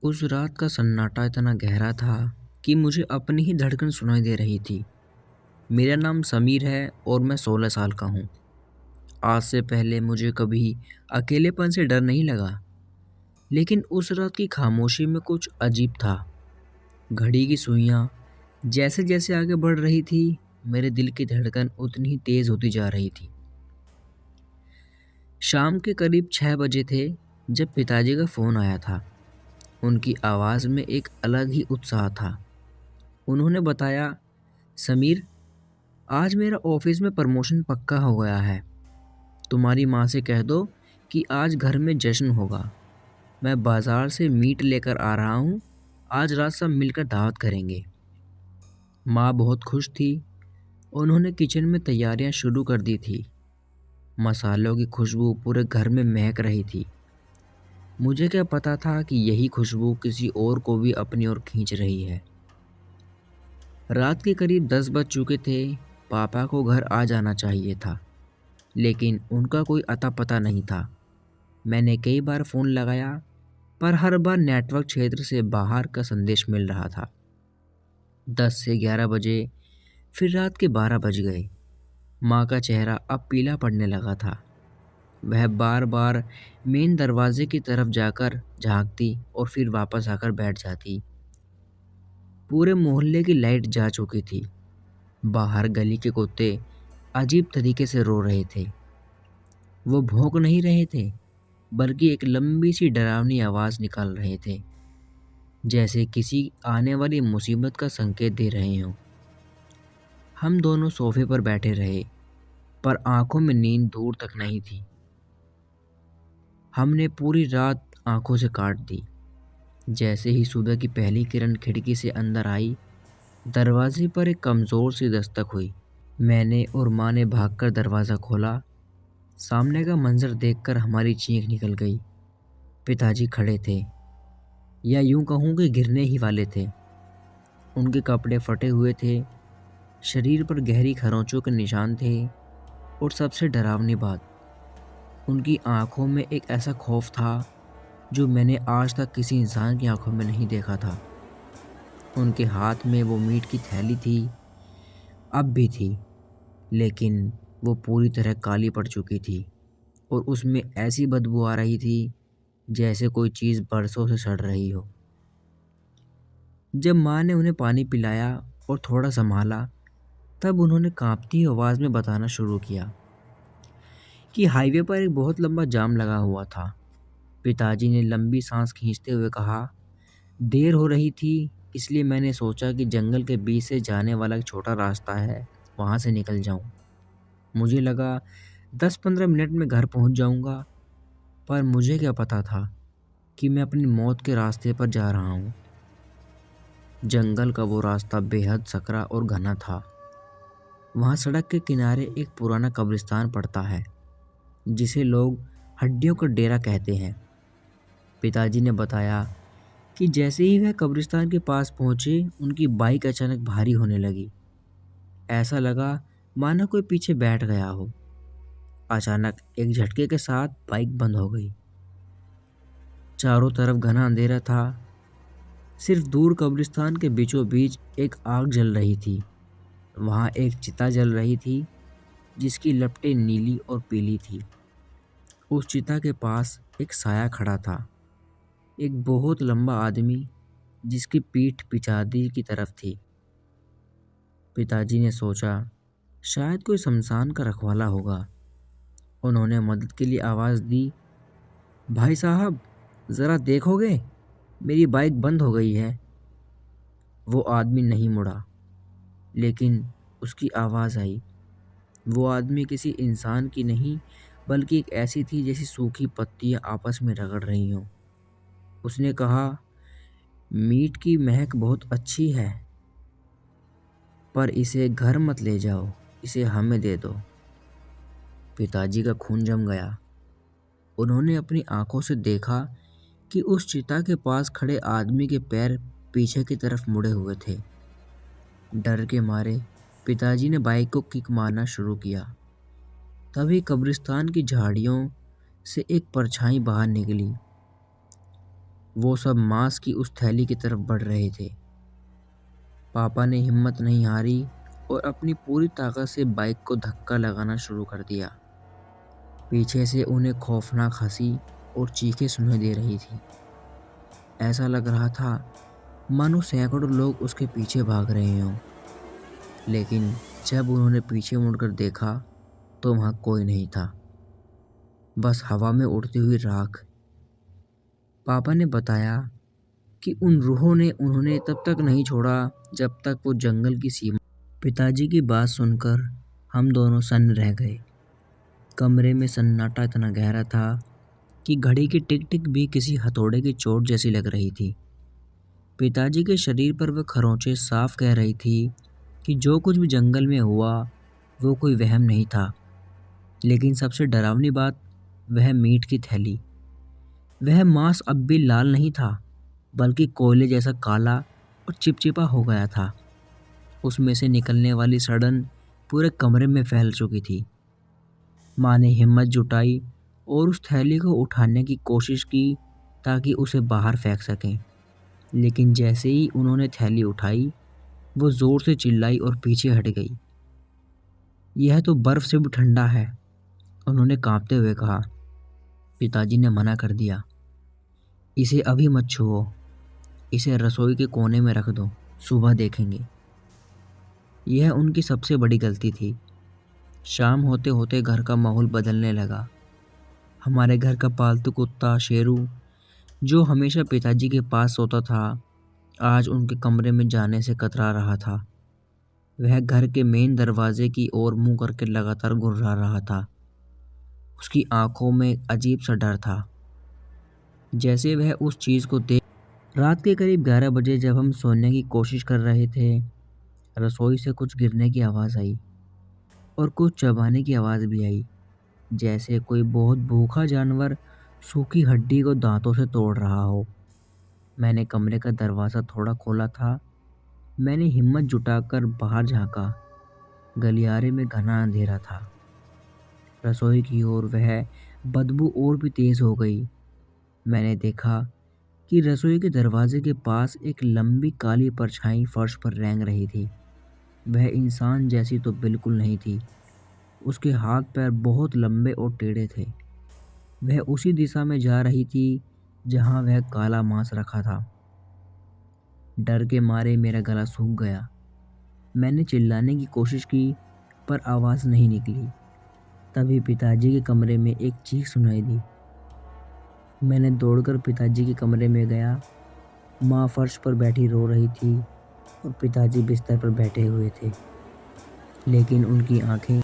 उस रात का सन्नाटा इतना गहरा था कि मुझे अपनी ही धड़कन सुनाई दे रही थी। मेरा नाम समीर है और मैं 16 साल का हूँ। आज से पहले मुझे कभी अकेलेपन से डर नहीं लगा, लेकिन उस रात की खामोशी में कुछ अजीब था। घड़ी की सुइयाँ जैसे जैसे आगे बढ़ रही थी, मेरे दिल की धड़कन उतनी ही तेज होती जा रही थी। शाम के करीब 6 बजे थे जब पिताजी का फ़ोन आया था। उनकी आवाज़ में एक अलग ही उत्साह था। उन्होंने बताया, समीर, आज मेरा ऑफिस में प्रमोशन पक्का हो गया है। तुम्हारी माँ से कह दो कि आज घर में जश्न होगा। मैं बाजार से मीट लेकर आ रहा हूँ। आज रात सब मिलकर दावत करेंगे। माँ बहुत खुश थी। उन्होंने किचन में तैयारियां शुरू कर दी थी। मसालों की खुशबू पूरे घर में महक रही थी। मुझे क्या पता था कि यही खुशबू किसी और को भी अपनी ओर खींच रही है। रात के करीब 10 बज चुके थे। पापा को घर आ जाना चाहिए था, लेकिन उनका कोई अता पता नहीं था। मैंने कई बार फ़ोन लगाया, पर हर बार नेटवर्क क्षेत्र से बाहर का संदेश मिल रहा था। 10 से 11 बजे, फिर रात के 12 बज गए। माँ का चेहरा अब पीला पड़ने लगा था। वह बार बार मेन दरवाजे की तरफ जाकर झांकती और फिर वापस आकर बैठ जाती। पूरे मोहल्ले की लाइट जा चुकी थी। बाहर गली के कुत्ते अजीब तरीके से रो रहे थे। वो भौंक नहीं रहे थे, बल्कि एक लंबी सी डरावनी आवाज़ निकाल रहे थे, जैसे किसी आने वाली मुसीबत का संकेत दे रहे हों। हम दोनों सोफे पर बैठे रहे, पर आंखों में नींद दूर तक नहीं थी। हमने पूरी रात आंखों से काट दी। जैसे ही सुबह की पहली किरण खिड़की से अंदर आई, दरवाजे पर एक कमज़ोर सी दस्तक हुई। मैंने और माँ ने भागकर दरवाज़ा खोला। सामने का मंजर देखकर हमारी चीख निकल गई। पिताजी खड़े थे, या यूं कहूँ कि गिरने ही वाले थे। उनके कपड़े फटे हुए थे, शरीर पर गहरी खरोंचों के निशान थे, और सबसे डरावनी बात, उनकी आंखों में एक ऐसा खौफ था जो मैंने आज तक किसी इंसान की आंखों में नहीं देखा था। उनके हाथ में वो मीट की थैली थी, अब भी थी, लेकिन वो पूरी तरह काली पड़ चुकी थी और उसमें ऐसी बदबू आ रही थी जैसे कोई चीज़ बरसों से सड़ रही हो। जब माँ ने उन्हें पानी पिलाया और थोड़ा संभाला, तब उन्होंने कांपती आवाज़ में बताना शुरू किया कि हाईवे पर एक बहुत लंबा जाम लगा हुआ था। पिताजी ने लंबी सांस खींचते हुए कहा, देर हो रही थी, इसलिए मैंने सोचा कि जंगल के बीच से जाने वाला एक छोटा रास्ता है, वहाँ से निकल जाऊँ। मुझे लगा 10-15 मिनट में घर पहुँच जाऊँगा, पर मुझे क्या पता था कि मैं अपनी मौत के रास्ते पर जा रहा हूँ। जंगल का वो रास्ता बेहद सकरा और घना था। वहाँ सड़क के किनारे एक पुराना कब्रिस्तान पड़ता है, जिसे लोग हड्डियों का डेरा कहते हैं। पिताजी ने बताया कि जैसे ही वह कब्रिस्तान के पास पहुँचे, उनकी बाइक अचानक भारी होने लगी। ऐसा लगा मानो कोई पीछे बैठ गया हो। अचानक एक झटके के साथ बाइक बंद हो गई। चारों तरफ घना अंधेरा था। सिर्फ दूर कब्रिस्तान के बीचों बीच एक आग जल रही थी। वहाँ एक चिता जल रही थी, जिसकी लपटें नीली और पीली थी। उस चिता के पास एक साया खड़ा था, एक बहुत लंबा आदमी जिसकी पीठ पिछादी की तरफ थी। पिताजी ने सोचा, शायद कोई शमशान का रखवाला होगा। उन्होंने मदद के लिए आवाज़ दी, भाई साहब, ज़रा देखोगे, मेरी बाइक बंद हो गई है। वो आदमी नहीं मुड़ा, लेकिन उसकी आवाज़ आई। वो आदमी किसी इंसान की नहीं, बल्कि एक ऐसी थी जैसी सूखी पत्तियां आपस में रगड़ रही हों। उसने कहा, मीट की महक बहुत अच्छी है, पर इसे घर मत ले जाओ, इसे हमें दे दो। पिताजी का खून जम गया। उन्होंने अपनी आंखों से देखा कि उस चिता के पास खड़े आदमी के पैर पीछे की तरफ मुड़े हुए थे। डर के मारे पिताजी ने बाइक को किक मारना शुरू किया। तभी कब्रिस्तान की झाड़ियों से एक परछाई बाहर निकली। वो सब मांस की उस थैली की तरफ बढ़ रहे थे। पापा ने हिम्मत नहीं हारी और अपनी पूरी ताकत से बाइक को धक्का लगाना शुरू कर दिया। पीछे से उन्हें खौफनाक हंसी और चीखें सुनाई दे रही थी। ऐसा लग रहा था मानो सैकड़ों लोग उसके पीछे भाग रहे हों। लेकिन जब उन्होंने पीछे मुड़कर देखा तो वहाँ कोई नहीं था, बस हवा में उड़ती हुई राख। पापा ने बताया कि उन रूहों ने उन्होंने तब तक नहीं छोड़ा जब तक वो जंगल की सीमा। पिताजी की बात सुनकर हम दोनों सन्न रह गए। कमरे में सन्नाटा इतना गहरा था कि घड़ी की टिक टिक भी किसी हथौड़े की चोट जैसी लग रही थी। पिताजी के शरीर पर वह खरोंचें साफ कह रही थी कि जो कुछ भी जंगल में हुआ वो कोई वहम नहीं था। लेकिन सबसे डरावनी बात, वह मीट की थैली। वह मांस अब भी लाल नहीं था, बल्कि कोयले जैसा काला और चिपचिपा हो गया था। उसमें से निकलने वाली सड़न पूरे कमरे में फैल चुकी थी। माँ ने हिम्मत जुटाई और उस थैली को उठाने की कोशिश की ताकि उसे बाहर फेंक सकें। लेकिन जैसे ही उन्होंने थैली उठाई, वो जोर से चिल्लाई और पीछे हट गई। यह तो बर्फ से भी ठंडा है, उन्होंने कांपते हुए कहा। पिताजी ने मना कर दिया। इसे अभी मत छुओ, इसे रसोई के कोने में रख दो, सुबह देखेंगे। यह उनकी सबसे बड़ी गलती थी। शाम होते होते घर का माहौल बदलने लगा। हमारे घर का पालतू कुत्ता शेरू, जो हमेशा पिताजी के पास सोता था, आज उनके कमरे में जाने से कतरा रहा था। वह घर के मेन दरवाजे की ओर मुंह करके लगातार गुर्रा रहा था। उसकी आंखों में अजीब सा डर था, जैसे वह उस चीज़ को देख। रात के करीब 11 बजे जब हम सोने की कोशिश कर रहे थे, रसोई से कुछ गिरने की आवाज़ आई और कुछ चबाने की आवाज़ भी आई, जैसे कोई बहुत भूखा जानवर सूखी हड्डी को दांतों से तोड़ रहा हो। मैंने कमरे का दरवाज़ा थोड़ा खोला था। मैंने हिम्मत जुटाकर बाहर झांका। गलियारे में घना अंधेरा था। रसोई की ओर वह बदबू और भी तेज़ हो गई। मैंने देखा कि रसोई के दरवाजे के पास एक लंबी काली परछाई फर्श पर रेंग रही थी। वह इंसान जैसी तो बिल्कुल नहीं थी। उसके हाथ पैर बहुत लंबे और टेढ़े थे। वह उसी दिशा में जा रही थी जहां वह काला मांस रखा था। डर के मारे मेरा गला सूख गया। मैंने चिल्लाने की कोशिश की पर आवाज़ नहीं निकली। तभी पिताजी के कमरे में एक चीख सुनाई दी। मैंने दौड़कर पिताजी के कमरे में गया। माँ फर्श पर बैठी रो रही थी और पिताजी बिस्तर पर बैठे हुए थे, लेकिन उनकी आंखें,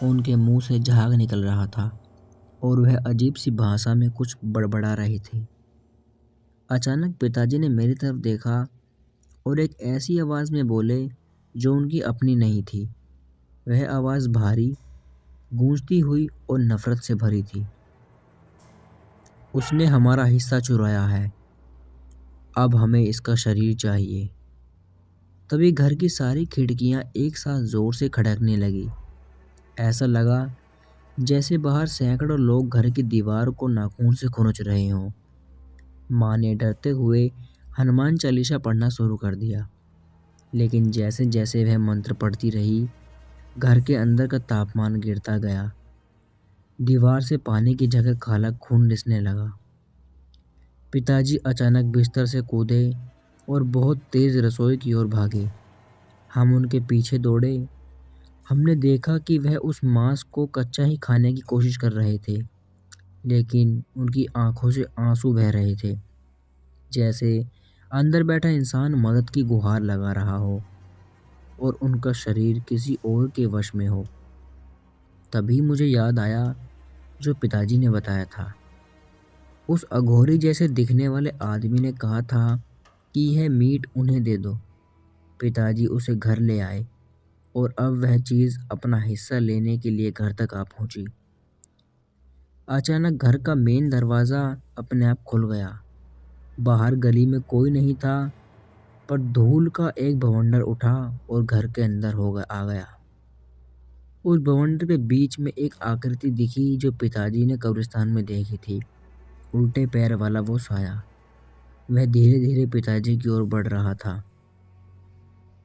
उनके मुंह से झाग निकल रहा था और वह अजीब सी भाषा में कुछ बड़बड़ा रहे थे। अचानक पिताजी ने मेरी तरफ देखा और एक ऐसी आवाज़ में बोले जो उनकी अपनी नहीं थी। वह आवाज़ भारी, गूंजती हुई और नफरत से भरी थी। उसने हमारा हिस्सा चुराया है, अब हमें इसका शरीर चाहिए। तभी घर की सारी खिड़कियां एक साथ जोर से खड़कने लगी। ऐसा लगा जैसे बाहर सैकड़ों लोग घर की दीवार को नाखून से खुरच रहे हों। माँ ने डरते हुए हनुमान चालीसा पढ़ना शुरू कर दिया, लेकिन जैसे जैसे वह मंत्र पढ़ती रही, घर के अंदर का तापमान गिरता गया। दीवार से पानी की जगह काला खून रिसने लगा। पिताजी अचानक बिस्तर से कूदे और बहुत तेज रसोई की ओर भागे। हम उनके पीछे दौड़े। हमने देखा कि वह उस मांस को कच्चा ही खाने की कोशिश कर रहे थे, लेकिन उनकी आंखों से आंसू बह रहे थे, जैसे अंदर बैठा इंसान मदद की गुहार लगा रहा हो और उनका शरीर किसी और के वश में हो। तभी मुझे याद आया जो पिताजी ने बताया था। उस अघोरी जैसे दिखने वाले आदमी ने कहा था कि यह मीट उन्हें दे दो। पिताजी उसे घर ले आए और अब वह चीज़ अपना हिस्सा लेने के लिए घर तक आ पहुंची। अचानक घर का मेन दरवाज़ा अपने आप खुल गया। बाहर गली में कोई नहीं था, पर धूल का एक बवंडर उठा और घर के अंदर आ गया। उस बवंडर के बीच में एक आकृति दिखी जो पिताजी ने कब्रिस्तान में देखी थी। उल्टे पैर वाला वो साया। वह धीरे धीरे पिताजी की ओर बढ़ रहा था।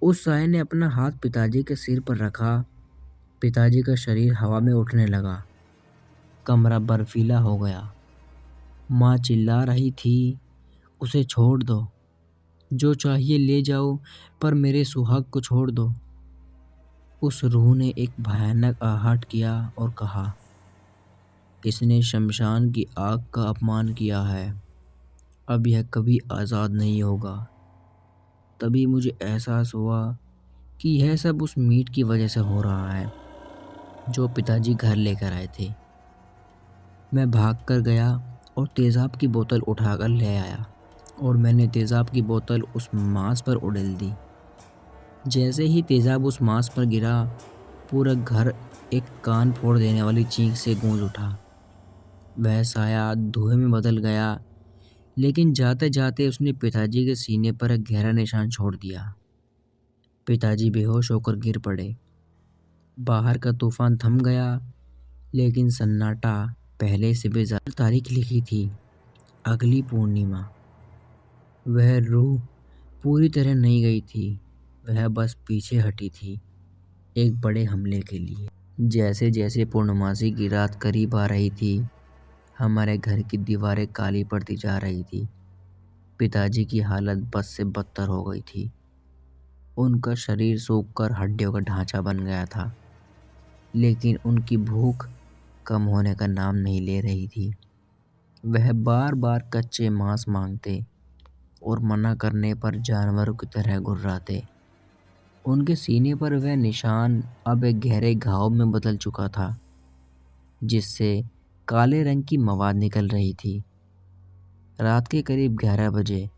उस साय ने अपना हाथ पिताजी के सिर पर रखा। पिताजी का शरीर हवा में उठने लगा। कमरा बर्फीला हो गया। माँ चिल्ला रही थी, उसे छोड़ दो, जो चाहिए ले जाओ, पर मेरे सुहाग को छोड़ दो। उस रूह ने एक भयानक आहट किया और कहा, किसने शमशान की आग का अपमान किया है, अब यह कभी आज़ाद नहीं होगा। तभी मुझे एहसास हुआ कि यह सब उस मीट की वजह से हो रहा है जो पिताजी घर लेकर आए थे। मैं भाग कर गया और तेज़ाब की बोतल उठाकर ले आया और मैंने तेज़ाब की बोतल उस मांस पर उड़ेल दी। जैसे ही तेज़ाब उस मांस पर गिरा, पूरा घर एक कान फोड़ देने वाली चीख से गूंज उठा। वह साया धुएं में बदल गया, लेकिन जाते जाते उसने पिताजी के सीने पर एक गहरा निशान छोड़ दिया। पिताजी बेहोश होकर गिर पड़े। बाहर का तूफान थम गया, लेकिन सन्नाटा पहले से भी ज़्यादा। तारीख लिखी थी, अगली पूर्णिमा। वह रूह पूरी तरह नहीं गई थी, वह बस पीछे हटी थी एक बड़े हमले के लिए। जैसे जैसे पूर्णमासी की रात करीब आ रही थी, हमारे घर की दीवारें काली पड़ती जा रही थी। पिताजी की हालत बद से बदतर हो गई थी। उनका शरीर सूखकर हड्डियों का ढांचा बन गया था, लेकिन उनकी भूख कम होने का नाम नहीं ले रही थी। वह बार बार कच्चे मांस मांगते और मना करने पर जानवरों की तरह गुर्राते। उनके सीने पर वह निशान अब एक गहरे घाव में बदल चुका था, जिससे काले रंग की मवाद निकल रही थी। रात के करीब 11 बजे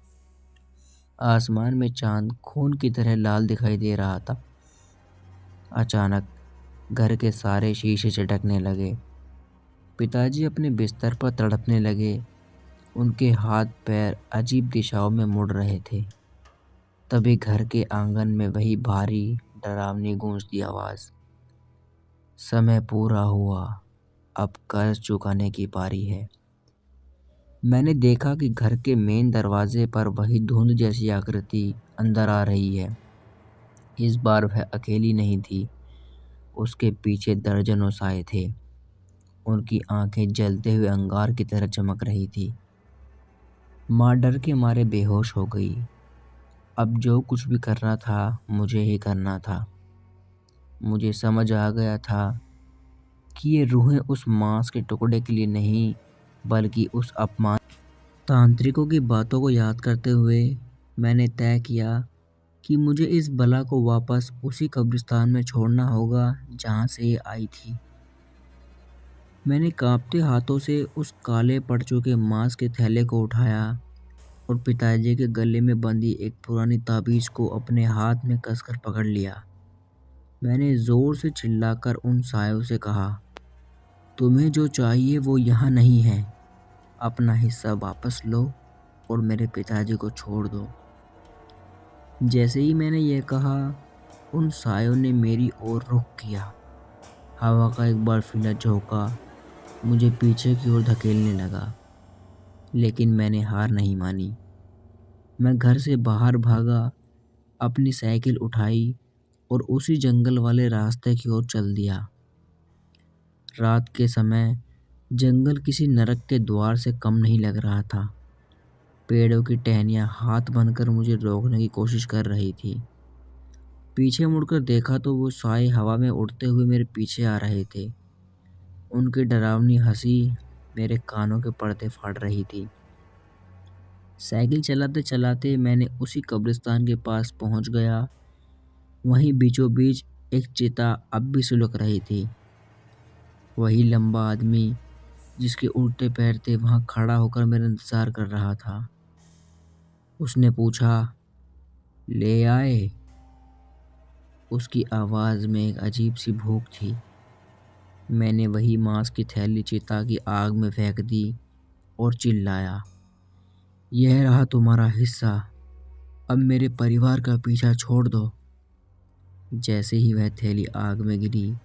आसमान में चांद खून की तरह लाल दिखाई दे रहा था। अचानक घर के सारे शीशे चटकने लगे। पिताजी अपने बिस्तर पर तड़पने लगे। उनके हाथ पैर अजीब दिशाओं में मुड़ रहे थे। तभी घर के आंगन में वही भारी डरावनी गूंजती आवाज़, समय पूरा हुआ, अब कर्ज चुकाने की पारी है। मैंने देखा कि घर के मेन दरवाजे पर वही धुंध जैसी आकृति अंदर आ रही है। इस बार वह अकेली नहीं थी, उसके पीछे दर्जनों साए थे। उनकी आंखें जलते हुए अंगार की तरह चमक रही थी। माँ डर के मारे बेहोश हो गई। अब जो कुछ भी करना था मुझे ही करना था। मुझे समझ आ गया था कि ये रूहें उस मांस के टुकड़े के लिए नहीं, बल्कि उस अपमान। तांत्रिकों की बातों को याद करते हुए मैंने तय किया कि मुझे इस बला को वापस उसी कब्रिस्तान में छोड़ना होगा जहाँ से ये आई थी। मैंने कांपते हाथों से उस काले पड़ चुके मांस के थैले को उठाया और पिताजी के गले में बंधी एक पुरानी ताबीज को अपने हाथ में कसकर पकड़ लिया। मैंने जोर से चिल्लाकर उन सायों से कहा, तुम्हें जो चाहिए वो यहाँ नहीं है, अपना हिस्सा वापस लो और मेरे पिताजी को छोड़ दो। जैसे ही मैंने यह कहा, उन सायों ने मेरी ओर रुख किया। हवा का एक बर्फीला झोंका मुझे पीछे की ओर धकेलने लगा, लेकिन मैंने हार नहीं मानी। मैं घर से बाहर भागा, अपनी साइकिल उठाई और उसी जंगल वाले रास्ते की ओर चल दिया। रात के समय जंगल किसी नरक के द्वार से कम नहीं लग रहा था। पेड़ों की टहनियाँ हाथ बनकर मुझे रोकने की कोशिश कर रही थी। पीछे मुड़कर देखा तो वो साए हवा में उड़ते हुए मेरे पीछे आ रहे थे। उनकी डरावनी हंसी मेरे कानों के पर्दे फाड़ रही थी। साइकिल चलाते चलाते मैंने उसी कब्रिस्तान के पास पहुंच गया। वहीं बीचों बीच एक चिता अब भी सुलग रही थी। वही लंबा आदमी जिसके उल्टे पैर थे वहां खड़ा होकर मेरा इंतजार कर रहा था। उसने पूछा, ले आए? उसकी आवाज़ में एक अजीब सी भूख थी। मैंने वही मांस की थैली चिता की आग में फेंक दी और चिल्लाया, यह रहा तुम्हारा हिस्सा, अब मेरे परिवार का पीछा छोड़ दो। जैसे ही वह थैली आग में गिरी,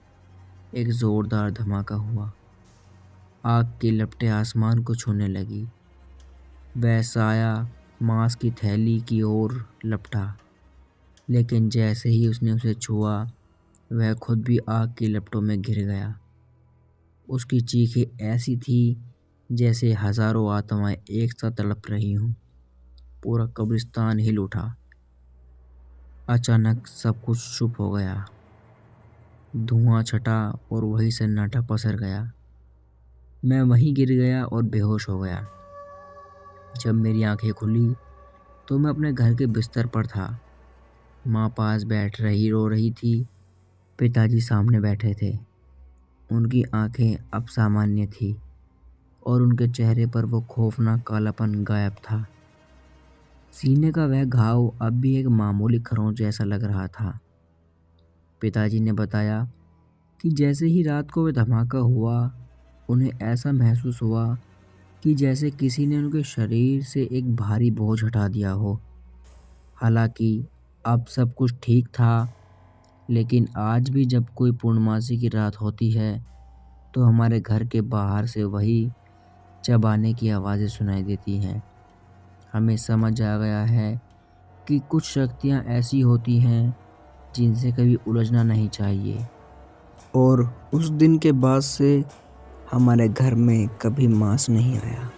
एक ज़ोरदार धमाका हुआ। आग की लपटें आसमान को छूने लगी। वह साया मांस की थैली की ओर लपटा, लेकिन जैसे ही उसने उसे छुआ वह खुद भी आग की लपटों में घिर गया। उसकी चीखें ऐसी थी जैसे हजारों आत्माएं एक साथ तड़प रही हों। पूरा कब्रिस्तान हिल उठा। अचानक सब कुछ चुप हो गया। धुआं छटा और वही सन्नाटा पसर गया। मैं वहीं गिर गया और बेहोश हो गया। जब मेरी आंखें खुली तो मैं अपने घर के बिस्तर पर था। माँ पास बैठ रही रो रही थी। पिताजी सामने बैठे थे। उनकी आंखें अब सामान्य थी और उनके चेहरे पर वो खौफनाक कालापन गायब था। सीने का वह घाव अब भी एक मामूली खरोंच जैसा लग रहा था। पिताजी ने बताया कि जैसे ही रात को वह धमाका हुआ उन्हें ऐसा महसूस हुआ कि जैसे किसी ने उनके शरीर से एक भारी बोझ हटा दिया हो। हालांकि अब सब कुछ ठीक था, लेकिन आज भी जब कोई पूर्णमासी की रात होती है तो हमारे घर के बाहर से वही चबाने की आवाज़ें सुनाई देती हैं। हमें समझ आ गया है कि कुछ शक्तियाँ ऐसी होती हैं जिनसे कभी उलझना नहीं चाहिए। और उस दिन के बाद से हमारे घर में कभी मांस नहीं आया।